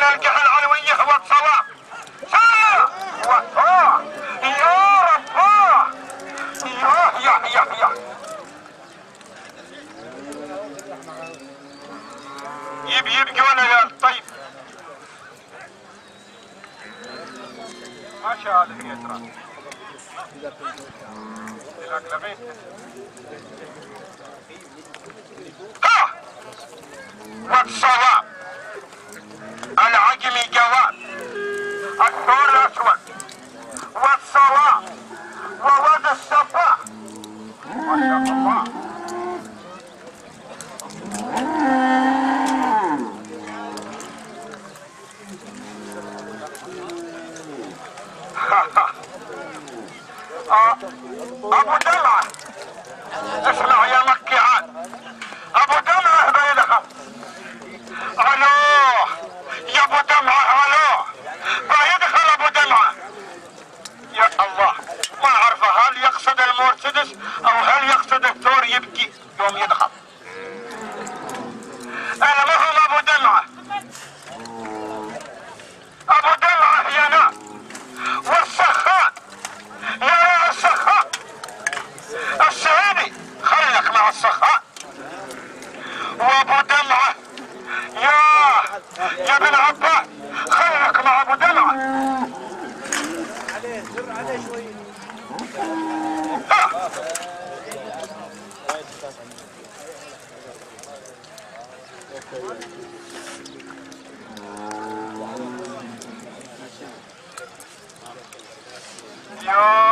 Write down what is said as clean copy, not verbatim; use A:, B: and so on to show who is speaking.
A: من الجهة العلوية هو الصواب. يا رب. يا يبقى ولا يا طيب ما شاء الله يا ترى لغيت والصواب العجمي جواب الثور الاسود والصواب وواد الصفا ما شاء الله. ابو دمعه اسمع يا مكي عاد. ابو دمعه بيدخل. الو يا ابو دمعه الو بيدخل ابو دمعه. يا الله ما اعرف هل يقصد المرسيدس او هل يقصد الثور يبكي يوم يدخل. المهم ابو دمعه ابو دمعه يا ناس والسخان يا السخان السعيدي خلك مع السخان وابو دمعه يا ابن عباس خلك مع ابو دمعه.
B: عليه زر عليه شوي.
A: يا